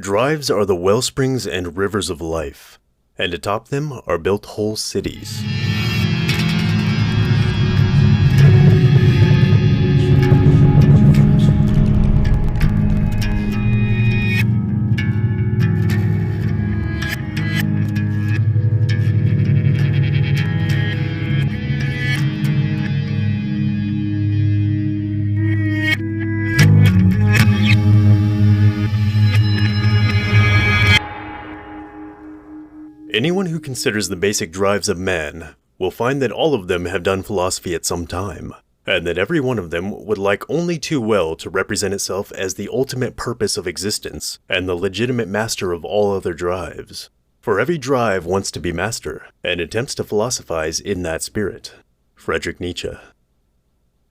Drives are the wellsprings and rivers of life, and atop them are built whole cities. Anyone who considers the basic drives of man will find that all of them have done philosophy at some time, and that every one of them would like only too well to represent itself as the ultimate purpose of existence and the legitimate master of all other drives. For every drive wants to be master and attempts to philosophize in that spirit. Friedrich Nietzsche.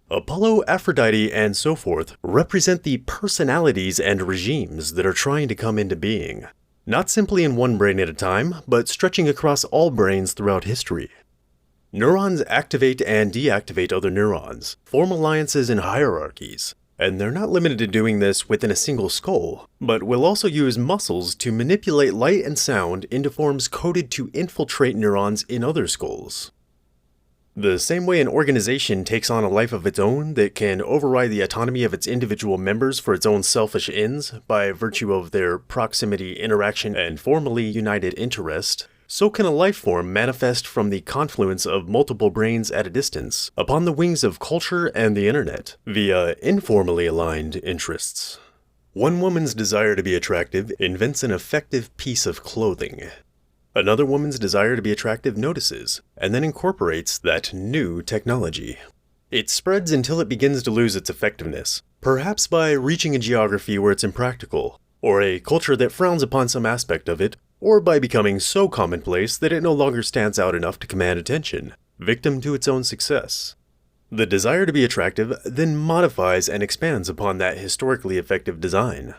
Apollo, Aphrodite, and so forth represent the personalities and regimes that are trying to come into being. Not simply in one brain at a time, but stretching across all brains throughout history. Neurons activate and deactivate other neurons, form alliances and hierarchies, and they're not limited to doing this within a single skull, but will also use muscles to manipulate light and sound into forms coded to infiltrate neurons in other skulls. The same way an organization takes on a life of its own that can override the autonomy of its individual members for its own selfish ends by virtue of their proximity, interaction, and formally united interest, so can a life form manifest from the confluence of multiple brains at a distance upon the wings of culture and the internet via informally aligned interests. One woman's desire to be attractive invents an effective piece of clothing. Another woman's desire to be attractive notices, and then incorporates that new technology. It spreads until it begins to lose its effectiveness, perhaps by reaching a geography where it's impractical, or a culture that frowns upon some aspect of it, or by becoming so commonplace that it no longer stands out enough to command attention, victim to its own success. The desire to be attractive then modifies and expands upon that historically effective design.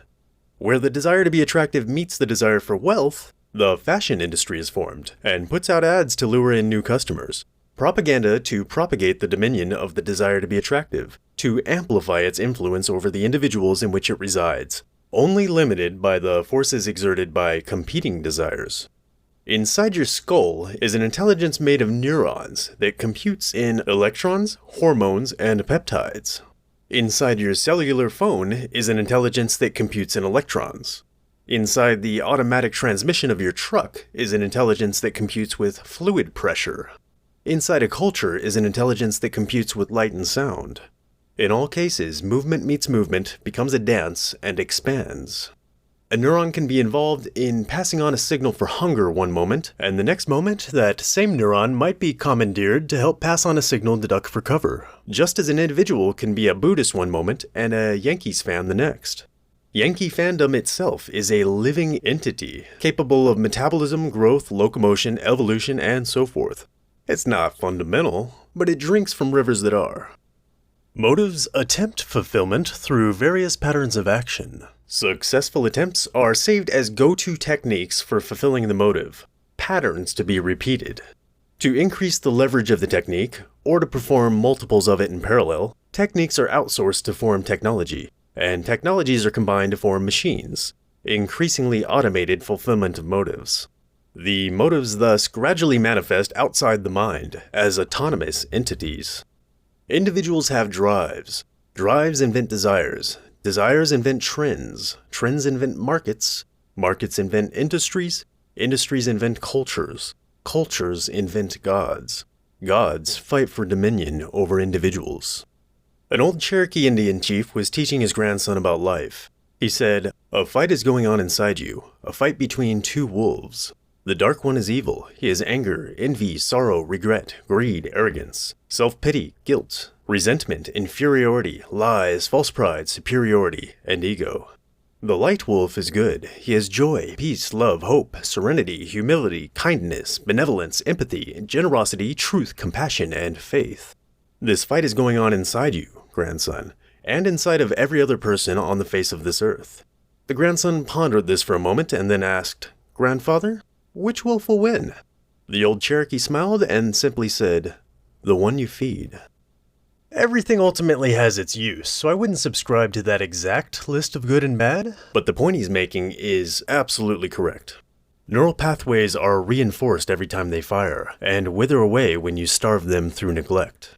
Where the desire to be attractive meets the desire for wealth, the fashion industry is formed, and puts out ads to lure in new customers. Propaganda to propagate the dominion of the desire to be attractive, to amplify its influence over the individuals in which it resides, only limited by the forces exerted by competing desires. Inside your skull is an intelligence made of neurons that computes in electrons, hormones, and peptides. Inside your cellular phone is an intelligence that computes in electrons. Inside the automatic transmission of your truck is an intelligence that computes with fluid pressure. Inside a culture is an intelligence that computes with light and sound. In all cases, movement meets movement, becomes a dance, and expands. A neuron can be involved in passing on a signal for hunger one moment, and the next moment, that same neuron might be commandeered to help pass on a signal to duck for cover, just as an individual can be a Buddhist one moment and a Yankees fan the next. Yankee fandom itself is a living entity, capable of metabolism, growth, locomotion, evolution, and so forth. It's not fundamental, but it drinks from rivers that are. Motives attempt fulfillment through various patterns of action. Successful attempts are saved as go-to techniques for fulfilling the motive, patterns to be repeated. To increase the leverage of the technique, or to perform multiples of it in parallel, techniques are outsourced to form technology, and technologies are combined to form machines, increasingly automated fulfillment of motives. The motives thus gradually manifest outside the mind as autonomous entities. Individuals have drives. Drives invent desires. Desires invent trends. Trends invent markets. Markets invent industries. Industries invent cultures. Cultures invent gods. Gods fight for dominion over individuals. An old Cherokee Indian chief was teaching his grandson about life. He said, "A fight is going on inside you, a fight between two wolves. The dark one is evil. He has anger, envy, sorrow, regret, greed, arrogance, self-pity, guilt, resentment, inferiority, lies, false pride, superiority, and ego. The light wolf is good. He has joy, peace, love, hope, serenity, humility, kindness, benevolence, empathy, generosity, truth, compassion, and faith. This fight is going on inside you, grandson, and inside of every other person on the face of this earth." The grandson pondered this for a moment and then asked, "Grandfather, which wolf will win?" The old Cherokee smiled and simply said, "The one you feed." Everything ultimately has its use, so I wouldn't subscribe to that exact list of good and bad, but the point he's making is absolutely correct. Neural pathways are reinforced every time they fire, and wither away when you starve them through neglect.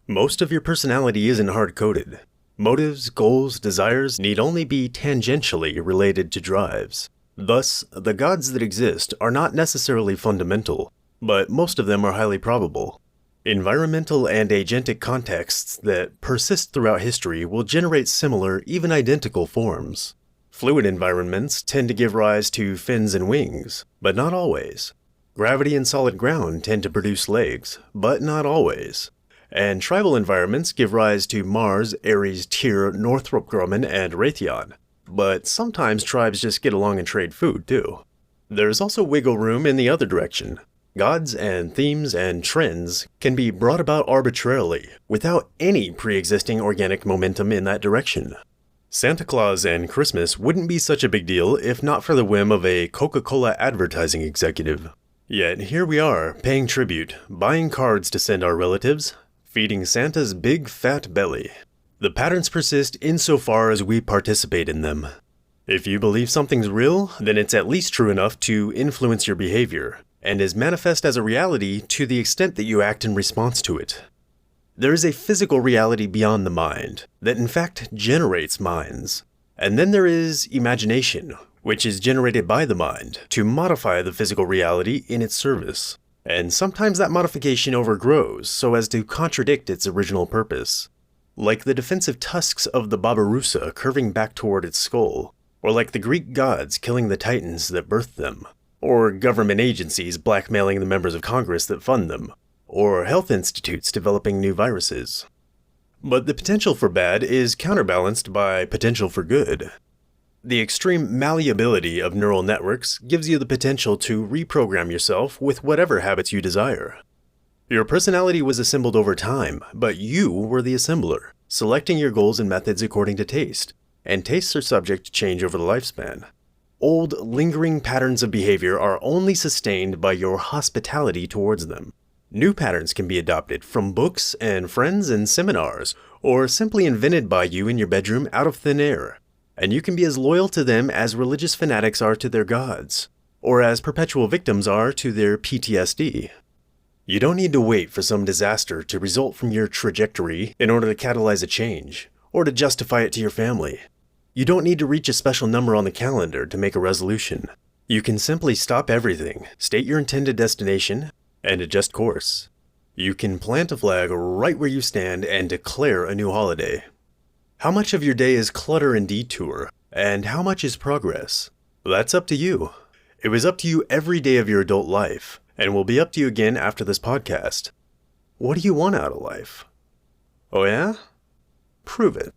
Most of your personality isn't hard-coded. Motives, goals, desires need only be tangentially related to drives. Thus, the gods that exist are not necessarily fundamental, but most of them are highly probable. Environmental and agentic contexts that persist throughout history will generate similar, even identical forms. Fluid environments tend to give rise to fins and wings, but not always. Gravity and solid ground tend to produce legs, but not always. And tribal environments give rise to Mars, Ares, Tyr, Northrop Grumman, and Raytheon. But sometimes tribes just get along and trade food, too. There's also wiggle room in the other direction. Gods and themes and trends can be brought about arbitrarily, without any pre-existing organic momentum in that direction. Santa Claus and Christmas wouldn't be such a big deal if not for the whim of a Coca-Cola advertising executive. Yet here we are, paying tribute, buying cards to send our relatives, feeding Santa's big fat belly. The patterns persist insofar as we participate in them. If you believe something's real, then it's at least true enough to influence your behavior, and is manifest as a reality to the extent that you act in response to it. There is a physical reality beyond the mind, that in fact generates minds. And then there is imagination, which is generated by the mind, to modify the physical reality in its service. And sometimes that modification overgrows so as to contradict its original purpose. Like the defensive tusks of the Babirusa curving back toward its skull, or like the Greek gods killing the titans that birthed them. Or government agencies blackmailing the members of Congress that fund them, or health institutes developing new viruses. But the potential for bad is counterbalanced by potential for good. The extreme malleability of neural networks gives you the potential to reprogram yourself with whatever habits you desire. Your personality was assembled over time, but you were the assembler, selecting your goals and methods according to taste, and tastes are subject to change over the lifespan. Old, lingering patterns of behavior are only sustained by your hospitality towards them. New patterns can be adopted from books and friends and seminars, or simply invented by you in your bedroom out of thin air. And you can be as loyal to them as religious fanatics are to their gods, or as perpetual victims are to their PTSD. You don't need to wait for some disaster to result from your trajectory in order to catalyze a change, or to justify it to your family. You don't need to reach a special number on the calendar to make a resolution. You can simply stop everything, state your intended destination, and adjust course. You can plant a flag right where you stand and declare a new holiday. How much of your day is clutter and detour, and how much is progress? That's up to you. It was up to you every day of your adult life, and will be up to you again after this podcast. What do you want out of life? Oh yeah? Prove it.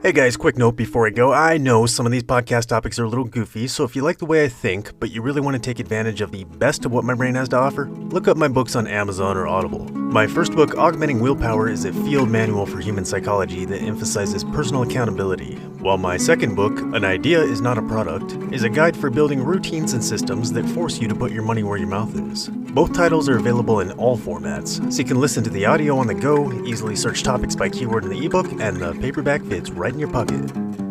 Hey guys, quick note before I go. I know some of these podcast topics are a little goofy, so if you like the way I think, but you really want to take advantage of the best of what my brain has to offer, look up my books on Amazon or Audible. My first book, Augmenting Willpower, is a field manual for human psychology that emphasizes personal accountability, while my second book, An Idea is Not a Product, is a guide for building routines and systems that force you to put your money where your mouth is. Both titles are available in all formats, so you can listen to the audio on the go, easily search topics by keyword in the ebook, and the paperback fits right in your pocket.